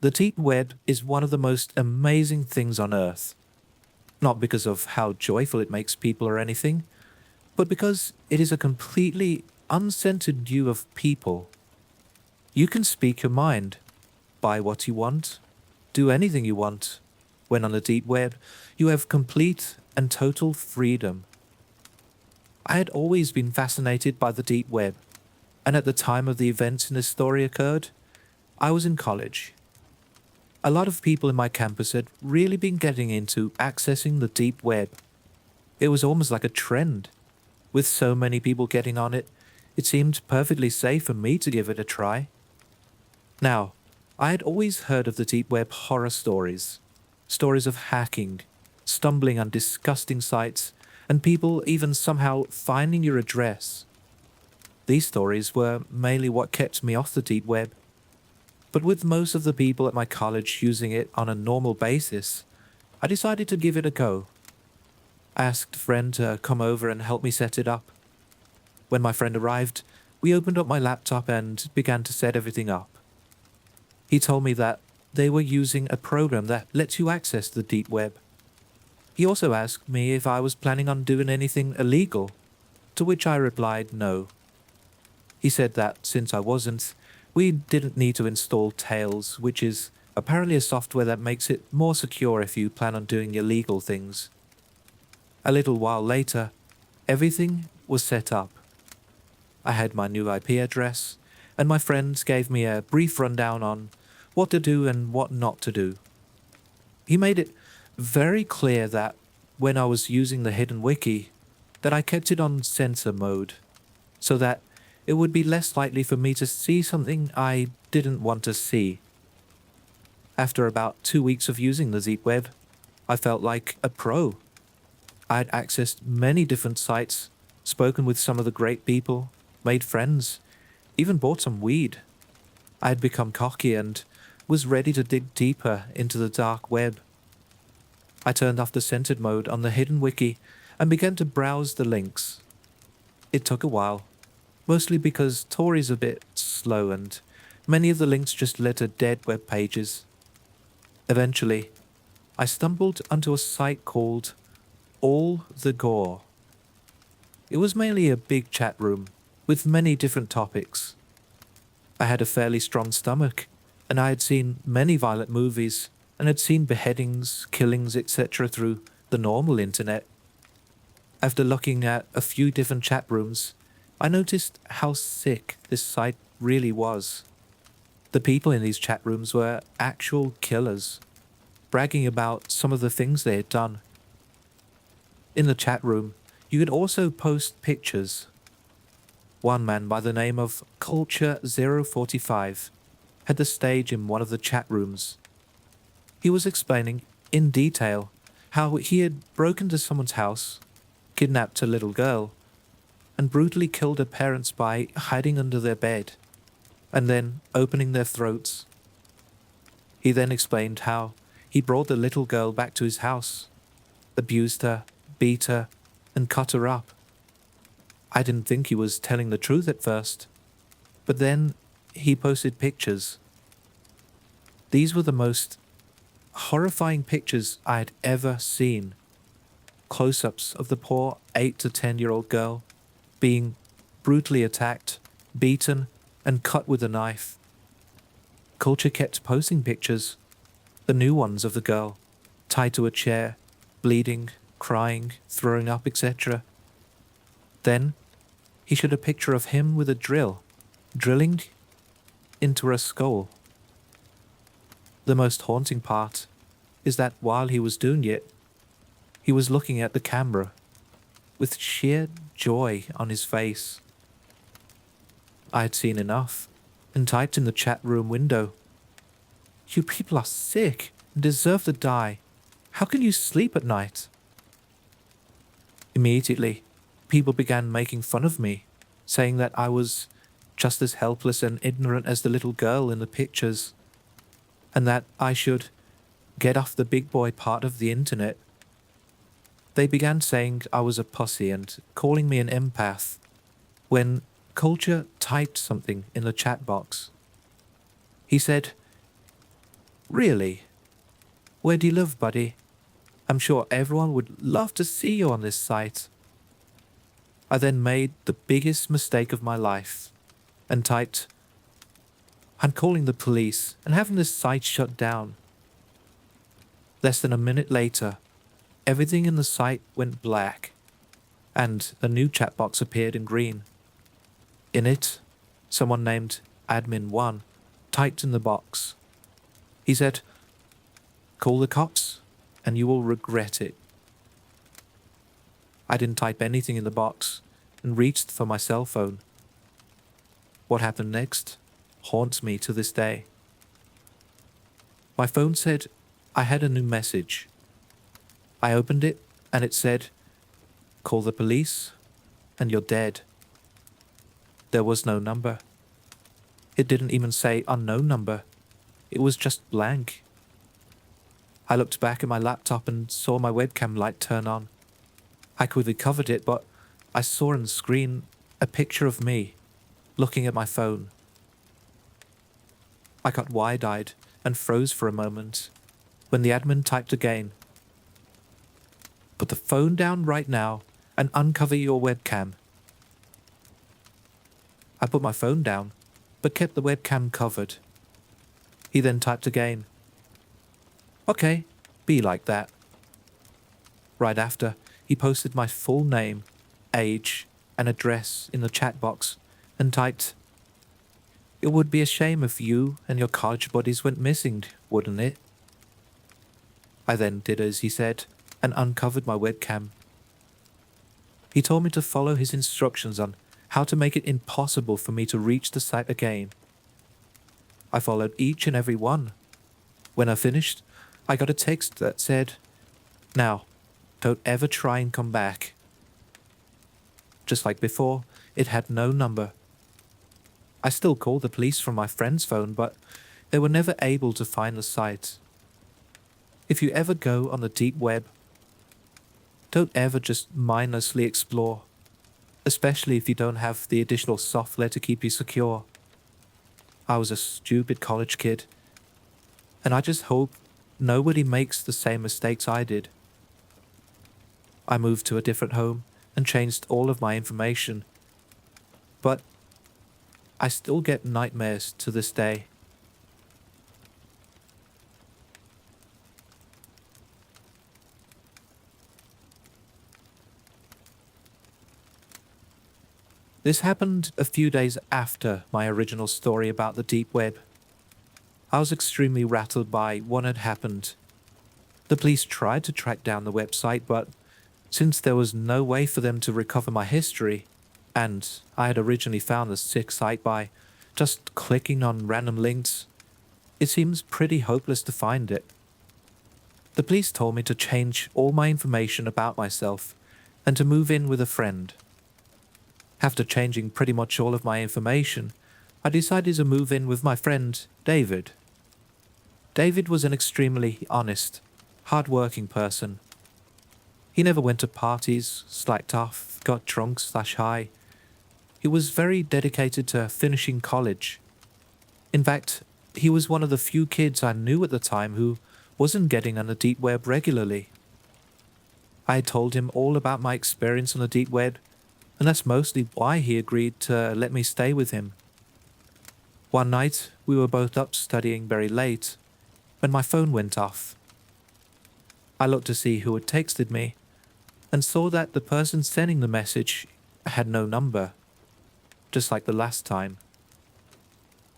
The deep web is one of the most amazing things on earth. Not because of how joyful it makes people or anything, but because it is a completely uncensored view of people. You can speak your mind, buy what you want, do anything you want. When on the deep web, you have complete and total freedom. I had always been fascinated by the deep web, and at the time of the events in this story occurred, I was in college. A lot of people in my campus had really been getting into accessing the deep web. It was almost like a trend. With so many people getting on it, it seemed perfectly safe for me to give it a try. Now, I had always heard of the deep web horror stories. Stories of hacking, stumbling on disgusting sites, and people even somehow finding your address. These stories were mainly what kept me off the deep web. But with most of the people at my college using it on a normal basis, I decided to give it a go. I asked a friend to come over and help me set it up. When my friend arrived, we opened up my laptop and began to set everything up. He told me that they were using a program that lets you access the deep web. He also asked me if I was planning on doing anything illegal, to which I replied no. He said that since I wasn't, we didn't need to install Tails, which is apparently a software that makes it more secure if you plan on doing illegal things. A little while later, everything was set up. I had my new IP address, and my friends gave me a brief rundown on what to do and what not to do. He made it very clear that when I was using the hidden wiki, that I kept it on censor mode, so that it would be less likely for me to see something I didn't want to see. After about 2 weeks of using the deep web, I felt like a pro. I had accessed many different sites, spoken with some of the great people, made friends, even bought some weed. I had become cocky and was ready to dig deeper into the dark web. I turned off the censored mode on the hidden wiki and began to browse the links. It took a while, mostly because Tor is a bit slow and many of the links just led to dead web pages. Eventually, I stumbled onto a site called All the Gore. It was mainly a big chat room with many different topics. I had a fairly strong stomach, and I had seen many violent movies and had seen beheadings, killings, etc. through the normal internet. After looking at a few different chat rooms, I noticed how sick this site really was. The people in these chat rooms were actual killers, bragging about some of the things they had done. In the chat room, you could also post pictures. One man by the name of Culture045 had the stage in one of the chat rooms. He was explaining in detail how he had broken into someone's house, kidnapped a little girl, and brutally killed her parents by hiding under their bed, and then opening their throats. He then explained how he brought the little girl back to his house, abused her, beat her, and cut her up. I didn't think he was telling the truth at first, but then he posted pictures. These were the most horrifying pictures I had ever seen. Close-ups of the poor 8 to 10-year-old girl being brutally attacked, beaten, and cut with a knife. Culture kept posting pictures, the new ones of the girl, tied to a chair, bleeding, crying, throwing up, etc. Then, he showed a picture of him with a drill, drilling into her skull. The most haunting part is that while he was doing it, he was looking at the camera with sheer joy on his face. I had seen enough and typed in the chat room window, "You people are sick and deserve to die. How can you sleep at night?" Immediately, people began making fun of me, saying that I was just as helpless and ignorant as the little girl in the pictures, and that I should get off the big boy part of the internet. They began saying I was a pussy and calling me an empath, when Culture typed something in the chat box. He said, Really? Where do you live, buddy? I'm sure everyone would love to see you on this site. I then made the biggest mistake of my life and typed, I'm calling the police and having this site shut down. Less than a minute later, everything in the site went black and a new chat box appeared in green. In it, someone named Admin1 typed in the box. He said, call the cops and you will regret it. I didn't type anything in the box and reached for my cell phone. What happened next haunts me to this day. My phone said I had a new message. I opened it and it said, call the police and you're dead. There was no number. It didn't even say unknown number. It was just blank. I looked back at my laptop and saw my webcam light turn on. I quickly covered it, but I saw on the screen a picture of me looking at my phone. I got wide-eyed and froze for a moment when the admin typed again. Put the phone down right now and uncover your webcam. I put my phone down, but kept the webcam covered. He then typed again. Okay, be like that. Right after, he posted my full name, age, and address in the chat box and typed, it would be a shame if you and your college buddies went missing, wouldn't it? I then did as he said and uncovered my webcam. He told me to follow his instructions on how to make it impossible for me to reach the site again. I followed each and every one. When I finished, I got a text that said, now, don't ever try and come back. Just like before, it had no number. I still called the police from my friend's phone, but they were never able to find the site. If you ever go on the deep web, don't ever just mindlessly explore, especially if you don't have the additional software to keep you secure. I was a stupid college kid, and I just hope nobody makes the same mistakes I did. I moved to a different home and changed all of my information, but I still get nightmares to this day. This happened a few days after my original story about the deep web. I was extremely rattled by what had happened. The police tried to track down the website, but since there was no way for them to recover my history, and I had originally found the sick site by just clicking on random links, it seems pretty hopeless to find it. The police told me to change all my information about myself and to move in with a friend. After changing pretty much all of my information, I decided to move in with my friend, David. David was an extremely honest, hard-working person. He never went to parties, slacked off, got drunk/high. He was very dedicated to finishing college. In fact, he was one of the few kids I knew at the time who wasn't getting on the deep web regularly. I had told him all about my experience on the deep web, and that's mostly why he agreed to let me stay with him. One night, we were both up studying very late, when my phone went off. I looked to see who had texted me, and saw that the person sending the message had no number, just like the last time.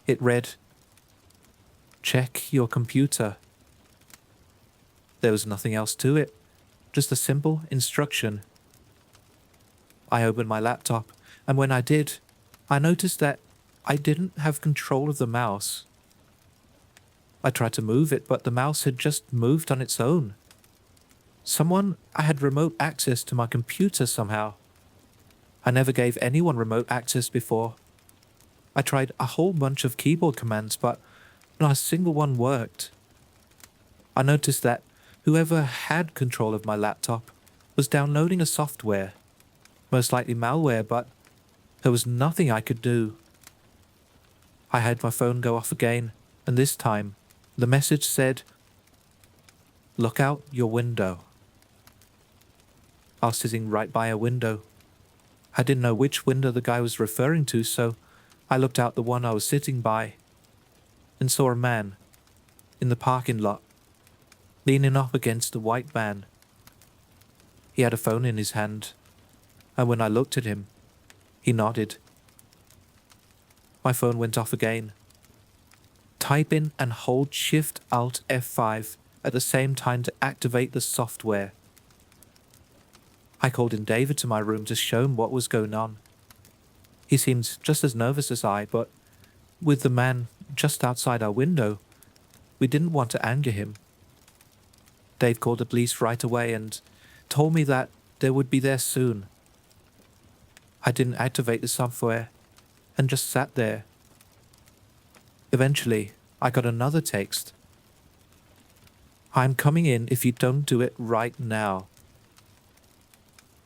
It read, check your computer. There was nothing else to it, just a simple instruction. I opened my laptop, and when I did, I noticed that I didn't have control of the mouse. I tried to move it, but the mouse had just moved on its own. I had remote access to my computer somehow. I never gave anyone remote access before. I tried a whole bunch of keyboard commands, but not a single one worked. I noticed that whoever had control of my laptop was downloading a software, most likely malware, but there was nothing I could do. I had my phone go off again, and this time, The message said, "Look out your window." I was sitting right by a window. I didn't know which window the guy was referring to, so I looked out the one I was sitting by and saw a man in the parking lot, leaning up against a white van. He had a phone in his hand, and when I looked at him, he nodded. My phone went off again. Type in and hold Shift Alt F5 at the same time to activate the software. I called in David to my room to show him what was going on. He seemed just as nervous as I, but with the man just outside our window, we didn't want to anger him. Dave called the police right away and told me that they would be there soon. I didn't activate the software and just sat there. Eventually, I got another text. "I'm coming in if you don't do it right now."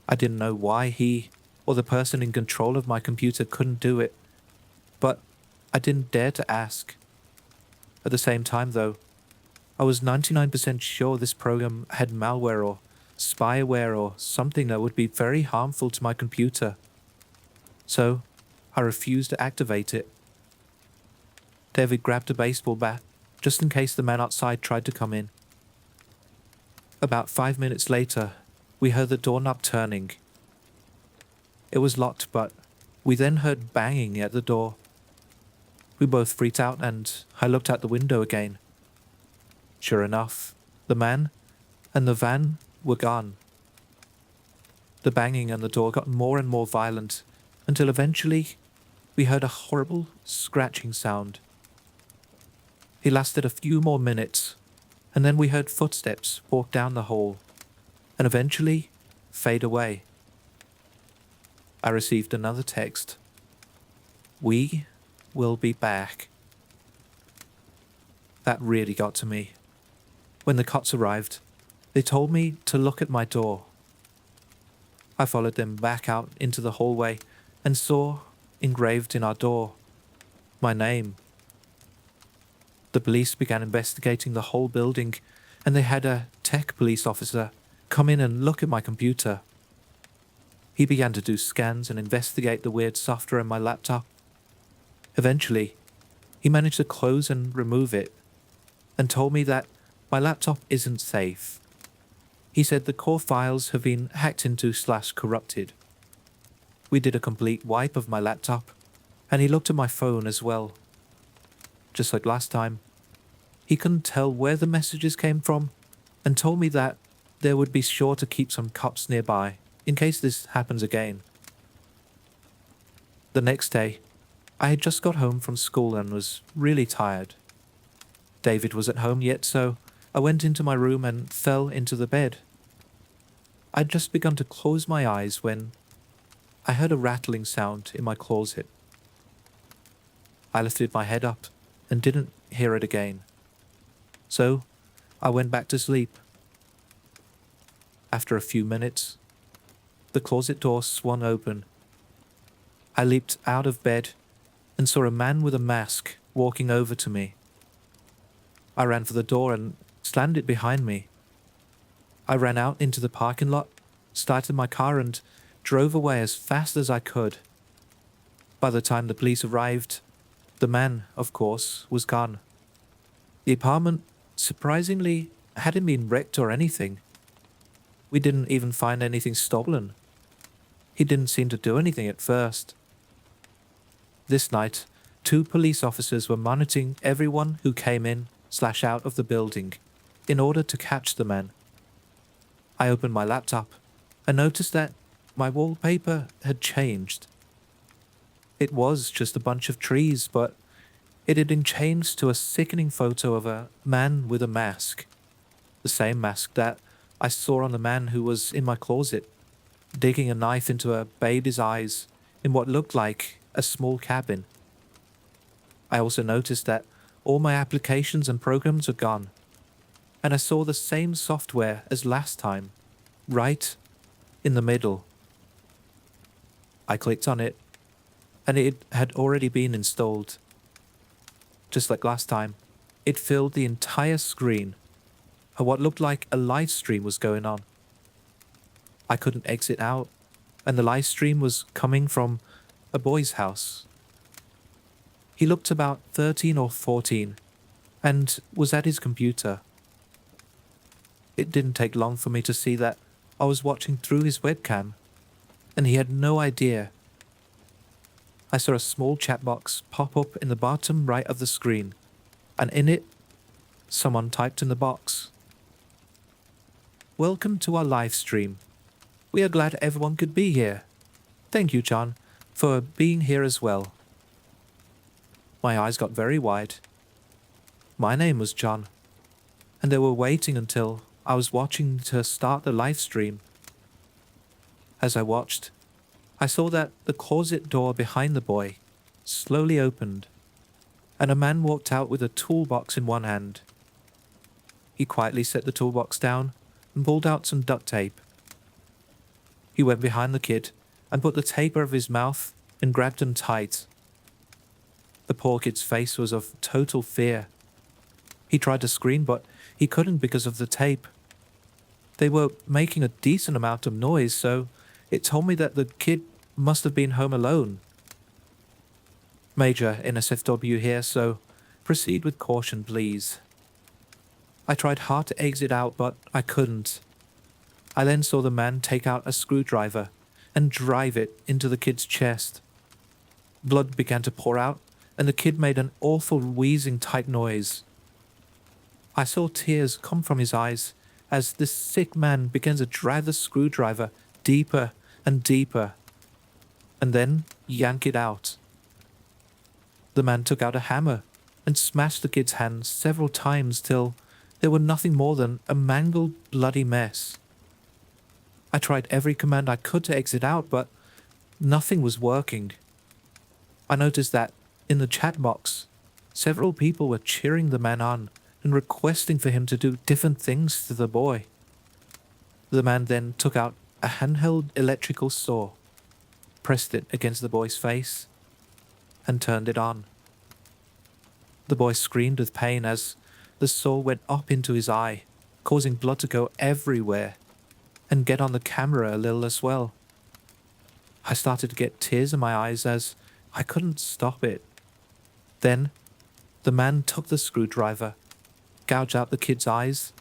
I didn't know why he or the person in control of my computer couldn't do it, but I didn't dare to ask. At the same time, though, I was 99% sure this program had malware or spyware or something that would be very harmful to my computer. So, I refused to activate it. David grabbed a baseball bat, just in case the man outside tried to come in. About 5 minutes later, we heard the doorknob turning. It was locked, but we then heard banging at the door. We both freaked out and I looked out the window again. Sure enough, the man and the van were gone. The banging on the door got more and more violent until eventually we heard a horrible scratching sound. It lasted a few more minutes, and then we heard footsteps walk down the hall and eventually fade away. I received another text. "We will be back." That really got to me. When the cops arrived, they told me to look at my door. I followed them back out into the hallway and saw, engraved in our door, my name. The police began investigating the whole building, and they had a tech police officer come in and look at my computer. He began to do scans and investigate the weird software in my laptop. Eventually, he managed to close and remove it, and told me that my laptop isn't safe. He said the core files have been hacked into / corrupted. We did a complete wipe of my laptop, and he looked at my phone as well. Just like last time, he couldn't tell where the messages came from, and told me that there would be sure to keep some cops nearby in case this happens again. The next day, I had just got home from school and was really tired. David was at home yet, so I went into my room and fell into the bed. I'd just begun to close my eyes when I heard a rattling sound in my closet. I lifted my head up and didn't hear it again. So I went back to sleep. After a few minutes, the closet door swung open. I leaped out of bed and saw a man with a mask walking over to me. I ran for the door and slammed it behind me. I ran out into the parking lot, started my car and drove away as fast as I could. By the time the police arrived, the man, of course, was gone. The apartment, surprisingly, hadn't been wrecked or anything. We didn't even find anything stolen. He didn't seem to do anything at first. This night, 2 police officers were monitoring everyone who came in / out of the building in order to catch the man. I opened my laptop and noticed that my wallpaper had changed. It was just a bunch of trees, but it had been changed to a sickening photo of a man with a mask. The same mask that I saw on the man who was in my closet, digging a knife into a baby's eyes in what looked like a small cabin. I also noticed that all my applications and programs were gone, and I saw the same software as last time, right in the middle. I clicked on it, and it had already been installed. Just like last time, It filled the entire screen, and what looked like a live stream was going on. I couldn't exit out, and the live stream was coming from a boy's house. He looked about 13 or 14 and was at his computer. It didn't take long for me to see that I was watching through his webcam, and he had no idea. I saw a small chat box pop up in the bottom right of the screen, and in it, someone typed in the box, "Welcome to our live stream. We are glad everyone could be here. Thank you, John, for being here as well." My eyes got very wide. My name was John, and they were waiting until I was watching to start the live stream. As I watched, I saw that the closet door behind the boy slowly opened, and a man walked out with a toolbox in one hand. He quietly set the toolbox down and pulled out some duct tape. He went behind the kid and put the tape over his mouth and grabbed him tight. The poor kid's face was of total fear. He tried to scream, but he couldn't because of the tape. They were making a decent amount of noise, so it told me that the kid must have been home alone. Major NSFW here, so proceed with caution, please. I tried hard to exit out, but I couldn't. I then saw the man take out a screwdriver and drive it into the kid's chest. Blood began to pour out, and the kid made an awful wheezing type noise. I saw tears come from his eyes as this sick man began to drive the screwdriver deeper and deeper, and then yank it out. The man took out a hammer and smashed the kid's hands several times till they were nothing more than a mangled, bloody mess. I tried every command I could to exit out, but nothing was working. I noticed that in the chat box, several people were cheering the man on and requesting for him to do different things to the boy. The man then took out a handheld electrical saw, pressed it against the boy's face, and turned it on. The boy screamed with pain as the saw went up into his eye, causing blood to go everywhere and get on the camera a little as well. I started to get tears in my eyes as I couldn't stop it. Then, the man took the screwdriver, gouged out the kid's eyes,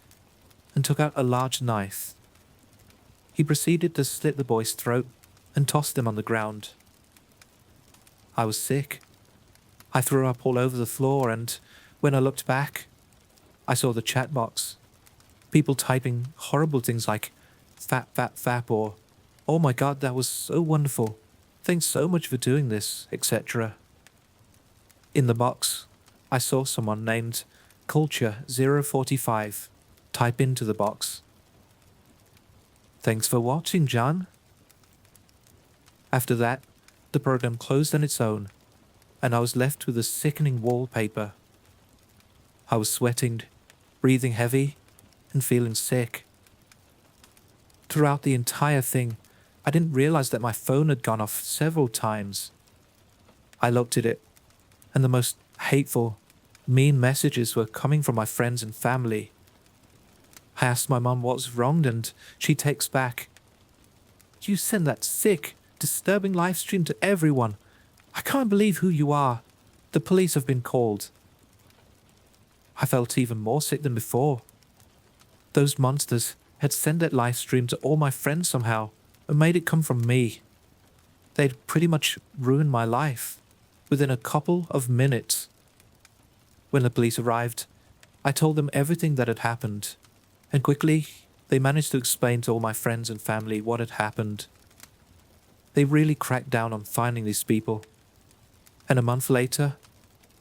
and took out a large knife. He proceeded to slit the boy's throat and tossed him on the ground. I was sick. I threw up all over the floor, and when I looked back, I saw the chat box. People typing horrible things like "fap, fap, fap," or "Oh my God, that was so wonderful. Thanks so much for doing this," etc. In the box, I saw someone named Culture045 type into the box, "Thanks for watching, John." After that, the program closed on its own, and I was left with a sickening wallpaper. I was sweating, breathing heavy, and feeling sick. Throughout the entire thing, I didn't realize that my phone had gone off several times. I looked at it, and the most hateful, mean messages were coming from my friends and family. I asked my mum what was wrong, and she takes back, "You send that sick, disturbing live stream to everyone. I can't believe who you are. The police have been called." I felt even more sick than before. Those monsters had sent that live stream to all my friends somehow and made it come from me. They'd pretty much ruined my life within a couple of minutes. When the police arrived, I told them everything that had happened, and quickly they managed to explain to all my friends and family what had happened. They really cracked down on finding these people, and a month later,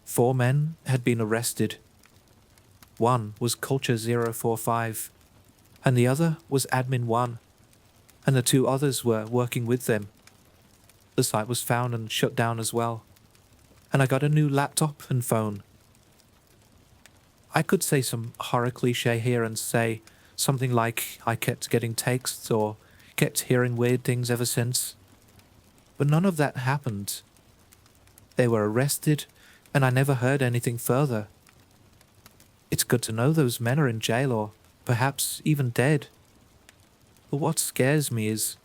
4 men had been arrested. One was Culture045, and the other was Admin1, and the 2 others were working with them. The site was found and shut down as well, and I got a new laptop and phone. I could say some horror cliche here and say something like I kept getting texts or kept hearing weird things ever since, but none of that happened. They were arrested, and I never heard anything further. It's good to know those men are in jail or perhaps even dead. But what scares me is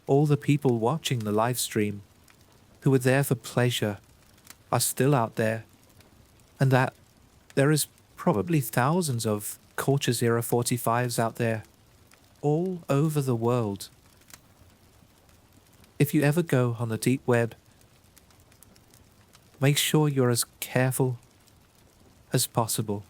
all the people watching the live stream who were there for pleasure are still out there, and that there is probably thousands of Culture 045s out there all over the world. If you ever go on the deep web, make sure you're as careful as possible.